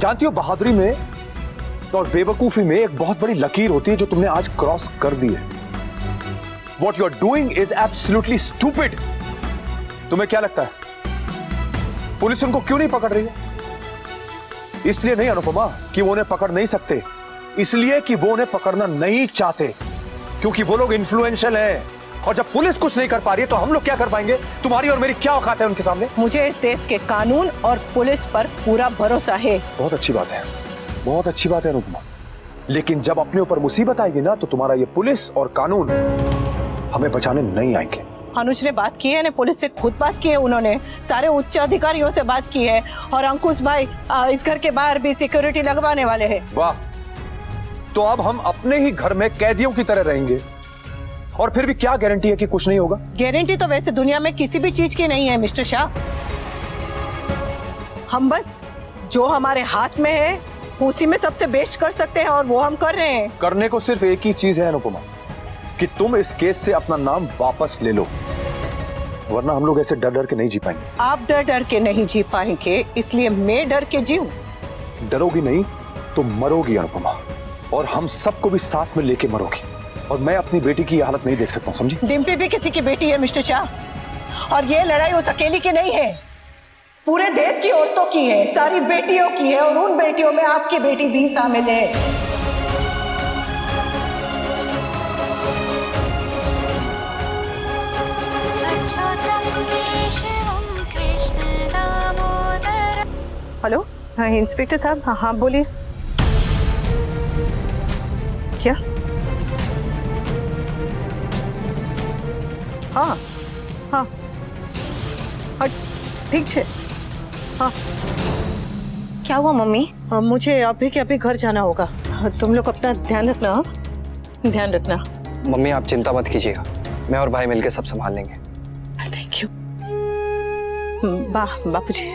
जानती हो, बहादुरी में और बेवकूफी में एक बहुत बड़ी लकीर होती है जो तुमने आज क्रॉस कर दी है। What you are doing is absolutely stupid. तुम्हें क्या लगता है पुलिस उनको क्यों नहीं पकड़ रही है? इसलिए नहीं अनुपमा कि वो उन्हें पकड़ नहीं सकते, इसलिए कि वो उन्हें पकड़ना नहीं चाहते, क्योंकि वो लोग इन्फ्लुएंशियल हैं। और जब पुलिस कुछ नहीं कर पा रही है तो हम लोग क्या कर पाएंगे? तुम्हारी और मेरी क्या औकात है उनके सामने? मुझे इस देश के कानून और पुलिस पर पूरा भरोसा है। बहुत अच्छी बात है, बहुत अच्छी बात है अनुपमा, लेकिन जब अपने ऊपर मुसीबत आएगी ना तो तुम्हारा ये पुलिस और कानून हमें बचाने नहीं आएंगे। अनुज ने बात की है ना, पुलिस से खुद बात की है, उन्होंने सारे उच्च अधिकारियों से बात की है और अंकुश भाई इस घर के बाहर भी सिक्योरिटी लगवाने वाले हैं। वाह, तो अब हम अपने ही घर में कैदियों की तरह रहेंगे और फिर भी क्या गारंटी है कि कुछ नहीं होगा? गारंटी तो वैसे दुनिया में किसी भी चीज की नहीं है मिस्टर शाह। हम बस जो हमारे हाथ में है उसी में सबसे बेस्ट कर सकते हैं और वो हम कर रहे हैं। करने को सिर्फ एक ही चीज है अनुपमा, कि तुम इस केस से अपना नाम वापस ले लो, वरना हम लोग ऐसे डर डर के नहीं जी पाएंगे। आप डर डर के नहीं जी पाएंगे, इसलिए मैं डर के जीऊं। डरोगी नहीं तो मरोगी अनुपमा, और हम सबको भी साथ में लेके मरोगी, और मैं अपनी बेटी की हालत नहीं देख सकता हूं, समझी? डिम्पी भी किसी की बेटी है मिस्टर शाह, और ये लड़ाई उस अकेली की नहीं है, पूरे देश की औरतों की है, सारी बेटियों की है, और उन बेटियों में आपकी बेटी भी शामिल है। हेलो, हाँ इंस्पेक्टर साहब। हाँ हाँ बोलिए। क्या? हाँ हाँ हाँ ठीक है। हाँ क्या हुआ मम्मी? मुझे अभी के अभी घर जाना होगा, तुम लोग अपना ध्यान रखना। हाँ? ध्यान रखना। मम्मी आप चिंता मत कीजिएगा, मैं और भाई मिलके सब संभाल लेंगे। Thank you. बापूजी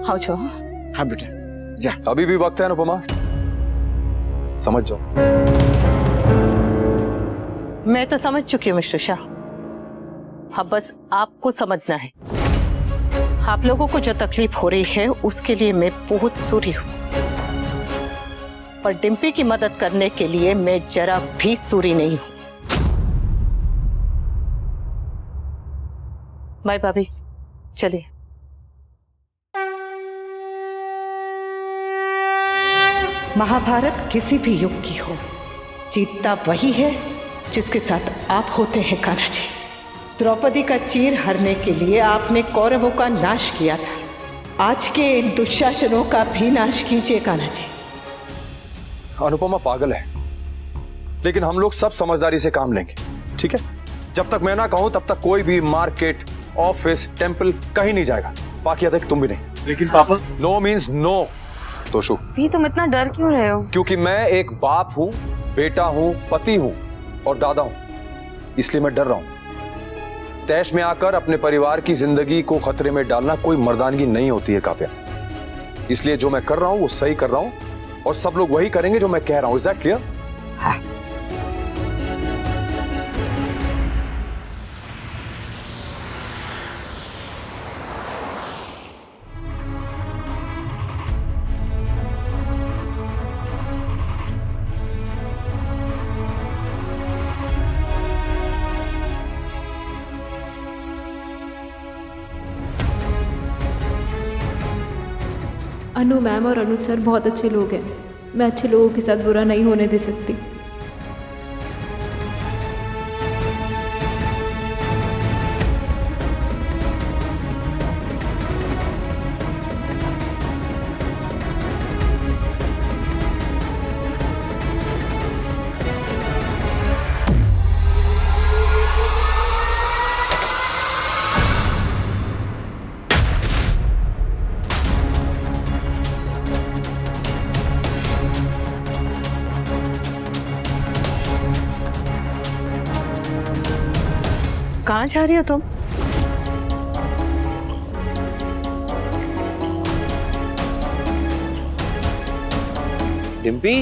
आओ जाओ। हाँ बेटा जा। अभी भी वक्त है अनुपमा, समझ जाओ। मैं तो समझ चुकी हूँ मिस्टर शाह, हाँ बस आपको समझना है। आप लोगों को जो तकलीफ हो रही है उसके लिए मैं बहुत सूरी हूँ, पर डिम्पी की मदद करने के लिए मैं जरा भी सूरी नहीं हूँ। बाय भाभी, चलिए। महाभारत किसी भी युग की हो, जीतता वही है जिसके साथ आप होते हैं कान्हा जी। द्रौपदी का चीर हरने के लिए आपने कौरवों का नाश किया था, आज के इन दुशासनों का भी नाश कीजिए कान्हा जी। अनुपमा पागल है, लेकिन हम लोग सब समझदारी से काम लेंगे, ठीक है? जब तक मैं ना कहूं तब तक कोई भी मार्केट, ऑफिस, टेंपल कहीं नहीं जाएगा, बाकी तक तुम भी नहीं। लेकिन पापा। No means no. तोशु, भी तुम इतना डर क्यों रहे हो? क्योंकि मैं एक बाप हूं, बेटा हूं, पति हूं और दादा हूं, इसलिए मैं डर रहा हूं। तैश में आकर अपने परिवार की जिंदगी को खतरे में डालना कोई मर्दानगी नहीं होती है काव्या, इसलिए जो मैं कर रहा हूं वो सही कर रहा हूं और सब लोग वही करेंगे जो मैं कह रहा हूं। Is that clear? हाँ। अनु मैम और अनुज सर बहुत अच्छे लोग हैं, मैं अच्छे लोगों के साथ बुरा नहीं होने दे सकती। कहाँ जा रही हो तुम? डिम्पी,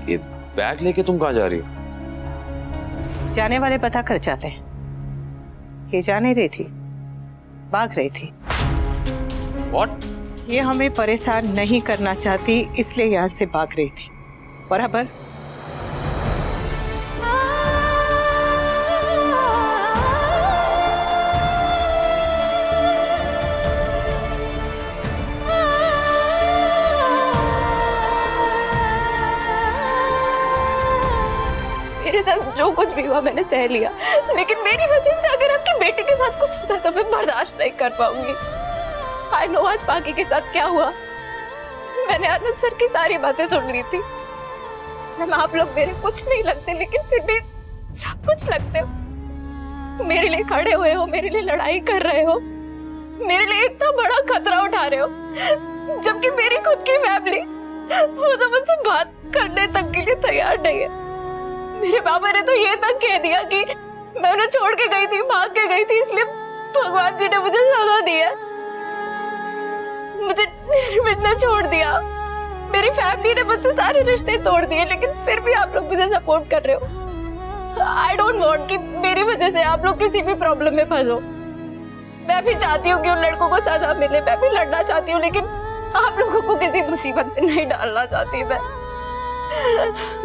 ये बैग लेके तुम कहाँ जा रही हो? जाने वाले पता कर जाते हैं, ये जा नहीं रही थी, भाग रही थी। व्हाट? ये हमें परेशान नहीं करना चाहती इसलिए यहाँ से भाग रही थी, बराबर? मेरे साथ जो कुछ भी हुआ मैंने सह लिया, लेकिन मेरी वजह से अगर आपकी बेटी के साथ कुछ होता तो मैं बर्दाश्त नहीं कर पाऊंगी। आई नो आज बाकी के साथ क्या हुआ। मैंने अनुज सर की सारी बातें सुन ली थी। मैम आप लोग मेरे कुछ नहीं लगते, लेकिन फिर भी सब कुछ लगते हो। मेरे लिए खड़े हुए हो, मेरे लिए लड़ाई कर रहे हो, मेरे लिए इतना बड़ा खतरा उठा रहे हो, जबकि मेरी खुद की फैमिली वो तो मुझसे बात करने तक के लिए तैयार नहीं है। मेरे पापा ने तो ये तक कह दिया कि मैं उन्हें छोड़ के गई थी, भाग के गई थी, इसलिए भगवान जी ने मुझे सजा दी है। मुझे मिलना छोड़ दिया। मेरी फैमिली ने मुझसे सारे रिश्ते तोड़ दिए, लेकिन फिर भी आप लोग मुझे सपोर्ट कर रहे हो। आई डोंट वांट कि मेरी वजह से आप लोग किसी भी प्रॉब्लम में फंसो। मैं भी चाहती हूँ कि उन लड़कों को सजा मिले, मैं भी लड़ना चाहती हूँ, लेकिन आप लोगों को किसी मुसीबत में नहीं डालना चाहती मैं।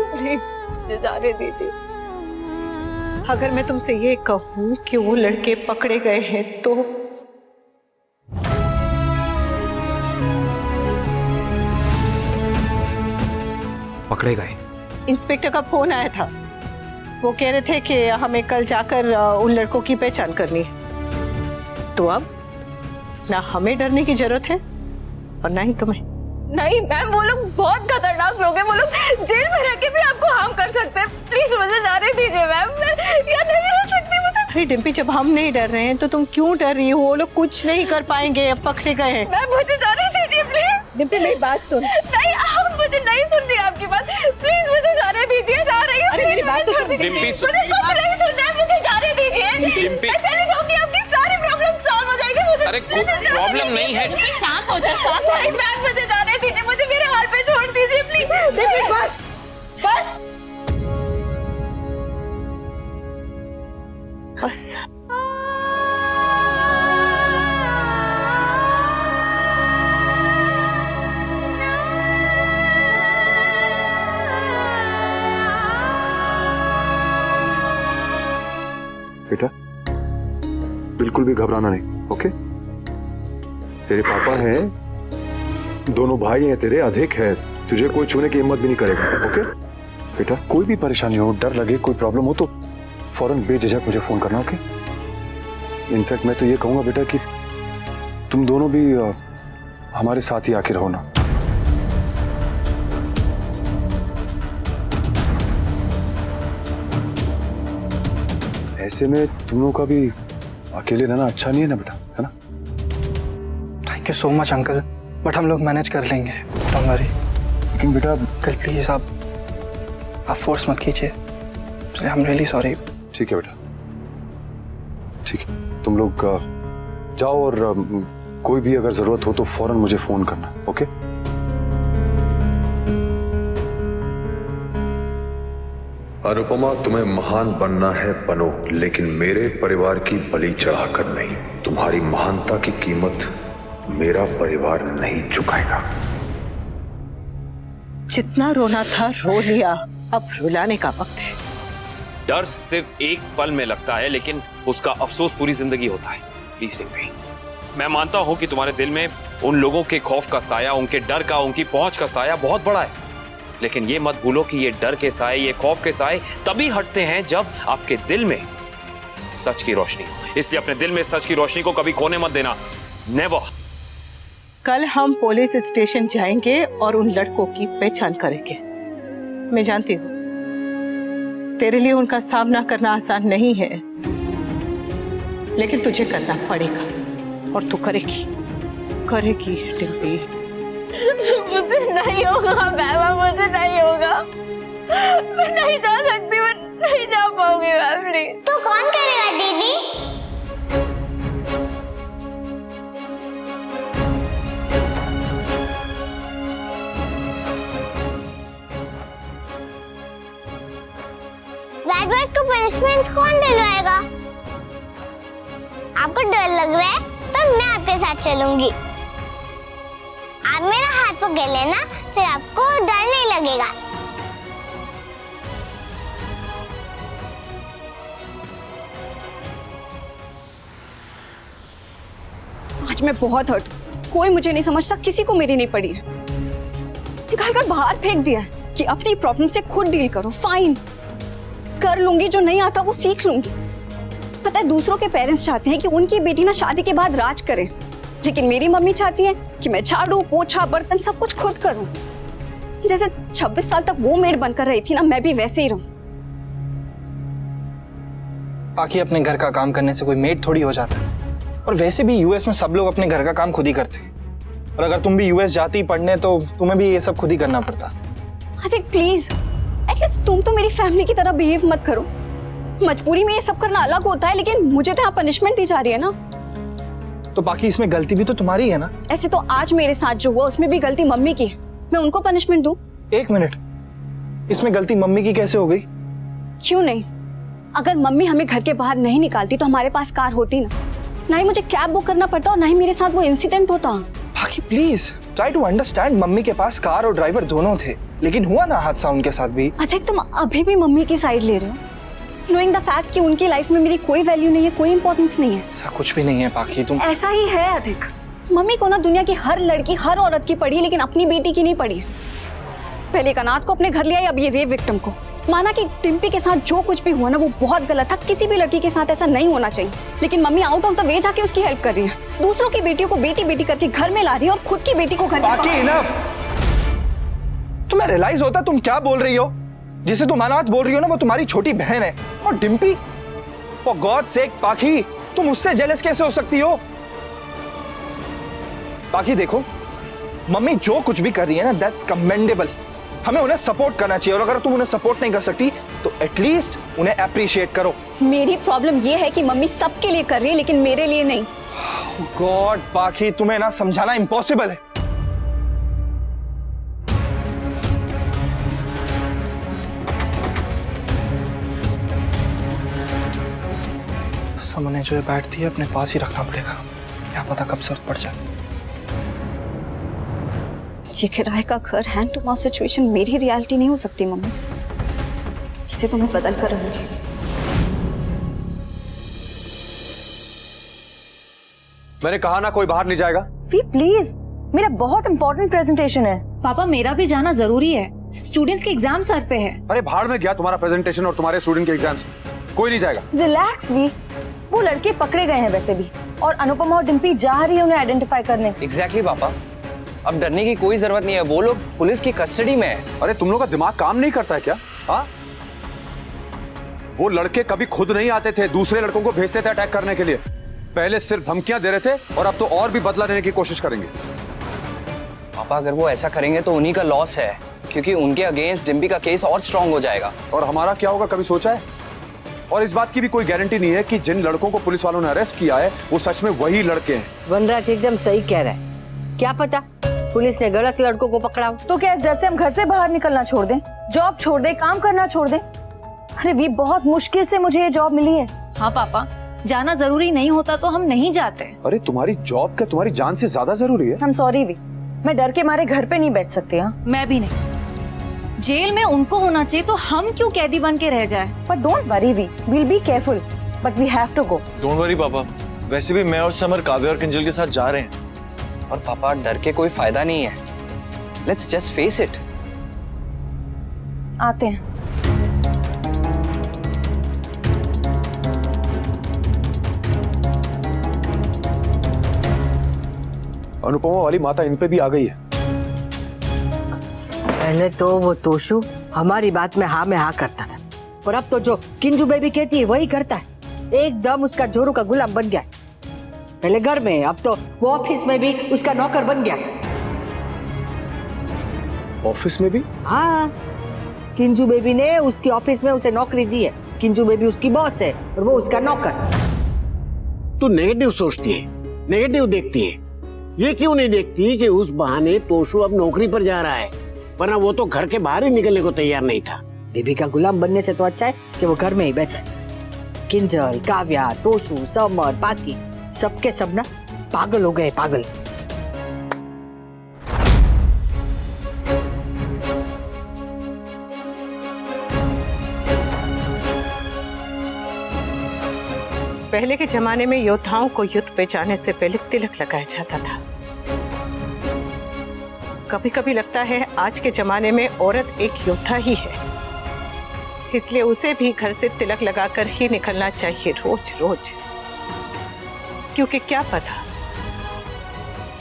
मुझे जाने दीजिए। अगर मैं तुमसे ये कहूँ कि वो लड़के पकड़े गए हैं तो पकड़े गए? इंस्पेक्टर का फोन आया था। वो कह रहे थे कि हमें कल जाकर उन लड़कों की पहचान करनी है। तो अब ना हमें डरने की जरूरत है और ना ही तुम्हें। नहीं मैम, वो लोग बहुत खतरनाक लोग हैं। वो लोग जेल में रह के भी आपको हार्म कर सकते हैं। प्लीज मुझे जाने दीजिए मैम, मैं यहाँ नहीं रह सकती। मुझे अरे डिम्पी, जब हम नहीं डर रहे हैं तो तुम क्यों डर रही हो? वो लोग कुछ नहीं कर पाएंगे, अब पकड़े गए हैं। मैम मुझे जाने दीजिए प्लीज। डिम्पी मेरी बात सुन। नहीं, आप मुझे नहीं सुन रही आपकी बात। प्लीज मुझे जाने दीजिए, जा रही हूँ। अरे मेरी बात तो सुन। मुझे कुछ नहीं सुनना है, मुझे जाने दीजिए। मैं चली जाऊंगी, आपकी सारी प्रॉब्लम सॉल्व हो जाएगी। मुझे अरे कोई प्रॉब्लम नहीं है। शांत हो जा, शांत हो। नहीं मैम, मुझे जाने दीजिए, मुझे मेरे हाल पे छोड़ दीजिए प्लीज। बस बस बस। बेटा बिल्कुल भी घबराना नहीं, ओके? तेरे पापा हैं, दोनों भाई हैं तेरे, अधिक है, तुझे कोई छूने की हिम्मत भी नहीं करेगा, ओके? बेटा कोई भी परेशानी हो, डर लगे, कोई प्रॉब्लम हो तो फौरन बेझिझक मुझे फोन करना, ओके? इनफैक्ट मैं तो ये कहूंगा बेटा कि तुम दोनों भी हमारे साथ ही आके रहो ना। ऐसे में तुम लोगों का भी अकेले रहना अच्छा नहीं है ना बेटा, है ना? Thank you so much uncle, but हम लोग मैनेज कर लेंगे, डोंट वरी। लेकिन बेटा अंकल प्लीज आप फोर्स मत कीजिए, आई एम रियली सॉरी। ठीक है बेटा, ठीक है, तुम लोग जाओ और कोई भी अगर जरूरत हो तो फौरन मुझे फोन करना, ओके? अनुपमा, तुम्हें महान बनना है बनो, लेकिन मेरे परिवार की बलि चढ़ाकर नहीं। तुम्हारी महानता की कीमत मेरा परिवार नहीं चुकाएगा। जितना रोना था रो लिया, अब रुलाने का वक्त है। डर सिर्फ एक पल में लगता है, लेकिन उसका अफसोस पूरी जिंदगी होता है। प्लीज डिम्पी, मैं मानता हूं कि तुम्हारे दिल में उन लोगों के खौफ का साया, उनके डर का, उनकी पहुंच का साया बहुत बड़ा है, लेकिन ये मत भूलो कि ये डर के साए, ये खौफ के साए तभी हटते हैं जब आपके दिल में सच की रोशनी हो। इसलिए अपने दिल में सच की रोशनी को कभी खोने मत देना, नेवर। कल हम पुलिस स्टेशन जाएंगे और उन लड़कों की पहचान करेंगे। मैं जानती हूँ तेरे लिए उनका सामना करना आसान नहीं है, लेकिन तुझे करना पड़ेगा और तू करेगी, करेगी डिम्पी। मुझे नहीं होगा मैम, मुझे नहीं होगा। मैं नहीं जा सकती, मैं नहीं जा पाऊंगी मैम, प्लीज। तो कौन करेगा दीदी? बैड बॉयज को पनिशमेंट कौन दिलवाएगा? आपको डर लग रहा है तो आपके साथ चलूंगी। आप मेरा हाथ पकड़ लेना, फिर आपको डर नहीं लगेगा। आज मैं बहुत हर्ट। कोई मुझे नहीं समझता, किसी को मेरी नहीं पड़ी है। निकाल कर बाहर फेंक दिया है कि अपनी प्रॉब्लम से खुद डील करो। फाइन, कर लूंगी, जो नहीं आता वो सीख लूंगी। पता है, दूसरों के पेरेंट्स चाहते हैं कि उनकी बेटी ना शादी के बाद राज करे, लेकिन मेरी मम्मी चाहती है कि मैं झाड़ू पोछा बर्तन सब कुछ खुद करूं। जैसे 26 साल तक वो मेड बनकर रही थी ना, मैं भी वैसे ही रहूं। बाकी अपने घर का काम करने से कोई मेड थोड़ी हो जाता है। और वैसे भी यूएस में सब लोग अपने घर का काम खुद ही करते हैं। और अगर तुम भी यूएस जाती पढ़ने तो तुम्हें भी ये सब खुद ही करना पड़ता। आदिक प्लीज, एटलीस्ट तुम तो मेरी फैमिली की तरह बिहेव मत करो। मजबूरी में ये सब करना अलग होता है, लेकिन मुझे तो यहाँ पनिशमेंट दी जा रही है ना। तो बाकी इसमें गलती भी तो तुम्हारी है ना। ऐसे तो आज मेरे साथ जो हुआ उसमें भी गलती मम्मी की है। मैं उनको पनिशमेंट दूं? एक मिनट, इसमें गलती मम्मी की कैसे हो गई? क्यों नहीं? अगर मम्मी हमें घर के बाहर नहीं निकालती तो हमारे पास कार होती ना ही मुझे कैब बुक करना पड़ता और ना ही मेरे साथ वो इंसिडेंट होता। बाकी please try to understand. Mummy के पास कार और ड्राइवर दोनों थे, लेकिन हुआ ना हादसा उनके साथ भी। अच्छा, तुम अभी भी मम्मी की साइड ले रहे हो, नोइंग द फैक्ट कि उनकी लाइफ में मेरी कोई वैल्यू नहीं है, कोई इंपॉर्टेंस नहीं है। ऐसा कुछ भी नहीं है बाकी। तुम ऐसा ही है अधिक। मम्मी को ना दुनिया की हर लड़की हर औरत की पड़ी है, लेकिन अपनी बेटी की नहीं पड़ी है। पहले एक अनाथ को अपने घर लिया, अब ये रेप विक्टिम को। माना कि टिम्पी के साथ जो कुछ भी हुआ ना वो बहुत गलत था, किसी भी लड़की के साथ ऐसा नहीं होना चाहिए, लेकिन mummy out of the way जाके उसकी हेल्प कर रही है। दूसरों की बेटियों को बेटी बेटी करके घर में ला रही है और खुद की बेटी को घर में। बाकी इनफ। तुम्हें रियलाइज होता तुम क्या बोल रही हो? जिसे तुम अनाथ बोल रही हो ना, वो तुम्हारी छोटी बहन है। और डिम्पी, फॉर गॉड सेक पाखी, तुम उससे जेलस कैसे हो सकती हो? बाकी देखो, मम्मी जो कुछ भी कर रही है ना, दैट्स कमेंडेबल। हमें उन्हें सपोर्ट करना चाहिए, और अगर तुम उन्हें सपोर्ट नहीं कर सकती तो एटलीस्ट उन्हें अप्रिशिएट करो। मेरी प्रॉब्लम ये है कि मम्मी सबके लिए कर रही है, लेकिन मेरे लिए नहीं। गॉड पाखी, तुम्हें ना समझाना इम्पॉसिबल है। सामने जो बैठती है अपने पास ही रखना पड़ेगा, क्या पता कब जरूरत पड़ जाए। ये किराए का घर, हैंड टू माउथ सिचुएशन मेरी रियलिटी नहीं हो सकती मम्मी। इसे तो मैं बदल कर रहूंगी। मैंने कहा ना कोई बाहर नहीं जाएगा। वी प्लीज, मेरा बहुत इंपॉर्टेंट प्रेजेंटेशन है। पापा मेरा भी जाना जरूरी है, स्टूडेंट्स के एग्जाम सर पे है। अरे भाड़ में गया तुम्हारा प्रेजेंटेशन और तुम्हारे स्टूडेंट के एग्जाम्स। कोई नहीं जाएगा। रिलैक्स वी, वो लड़के पकड़े गए हैं वैसे भी, और अनुपमा और डिम्पी जा रही है उन्हें आइडेंटिफाई करने। एग्जैक्टली पापा, अब डरने की कोई जरूरत नहीं है, वो लोग पुलिस की कस्टडी में है। अरे तुम लोग का दिमाग काम नहीं करता है क्या? हाँ, वो लड़के कभी खुद नहीं आते थे, दूसरे लड़कों को भेजते थे अटैक करने के लिए। पहले सिर्फ धमकियां दे रहे थे और अब तो और भी बदला लेने की कोशिश करेंगे। पापा अगर वो ऐसा करेंगे तो उन्हीं का लॉस है, क्योंकि उनके अगेंस्ट डिम्पी का केस और स्ट्रांग हो जाएगा। और हमारा क्या होगा कभी सोचा है? और इस बात की भी कोई गारंटी नहीं है कि जिन लड़कों को पुलिस वालों ने अरेस्ट किया है वो सच में वही लड़के हैं। वनराज एकदम सही कह रहा है। क्या पता पुलिस ने गलत लड़कों को पकड़ा हो। तो क्या इस डर से हम घर से बाहर निकलना छोड़ दें, जॉब छोड़ दें, काम करना छोड़ दें? अरे वी, बहुत मुश्किल से मुझे ये जॉब मिली है। हाँ पापा, जाना जरूरी नहीं होता तो हम नहीं जाते। अरे तुम्हारी जॉब क्या तुम्हारी जान से ज्यादा जरूरी है? I'm sorry वी, मैं डर के मारे घर पे नहीं बैठ सकती। हाँ, मैं भी नहीं। जेल में उनको होना चाहिए तो हम क्यों कैदी बन के रह जाए? But don't worry we, we'll be careful, but we have to go. Don't worry पापा, वैसे भी मैं और समर काव्या और किंजल के साथ जा रहे हैं। और पापा डर के कोई फायदा नहीं है, लेट्स जस्ट फेस इट। आते हैं। अनुपमा वाली माता इन पे भी आ गई है। पहले तो वो तोशु हमारी बात में हाँ करता था, और अब तो जो किंजू बेबी कहती है वही करता है। एकदम उसका जोरू का गुलाम बन गया। पहले घर में, अब तो वो ऑफिस में भी उसका नौकर बन गया। ऑफिस में भी? हाँ, किंजू बेबी ने उसकी ऑफिस में उसे नौकरी दी है। किंजू बेबी उसकी बॉस है और वो उसका नौकर। तू नेगेटिव सोचती है, नेगेटिव देखती है। ये क्यों नहीं देखती कि उस बहाने तोशु अब नौकरी पर जा रहा है, वरना वो तो घर के बाहर ही निकलने को तैयार नहीं था। बेबी का गुलाम बनने से तो अच्छा है कि वो घर में ही बैठे। किंजल, काव्या, तोशु, समर, बाकी सबके सब ना पागल हो गए, पागल। पहले के जमाने में योद्धाओं को युद्ध पे जाने से पहले तिलक लगाया जाता था। कभी कभी लगता है आज के जमाने में औरत एक योद्धा ही है, इसलिए उसे भी घर से तिलक लगाकर ही निकलना चाहिए रोज रोज। क्योंकि क्या पता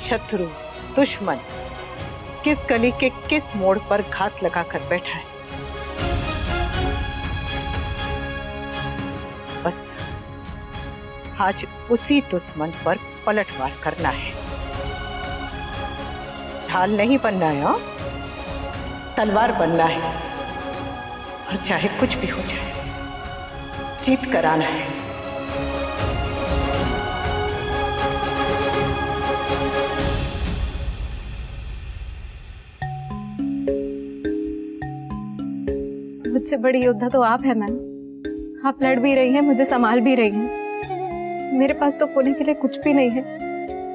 शत्रु दुश्मन किस गली के किस मोड़ पर घात लगाकर बैठा है। बस आज उसी दुश्मन पर पलटवार करना है। ढाल नहीं बनना है, हाँ? तलवार बनना है, और चाहे कुछ भी हो जाए जीत कर आना है। मुझसे बड़ी योद्धा तो आप है मैम। आप लड़ भी रही हैं, मुझे संभाल भी रही हैं। मेरे पास तो खोने के लिए कुछ भी नहीं है,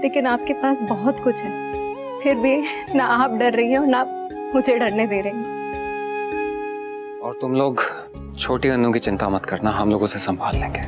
लेकिन आपके पास बहुत कुछ है। फिर भी ना आप डर रही हैं और ना मुझे डरने दे रही हैं। और तुम लोग छोटी अनु की चिंता मत करना, हम लोग उसे संभाल लेंगे।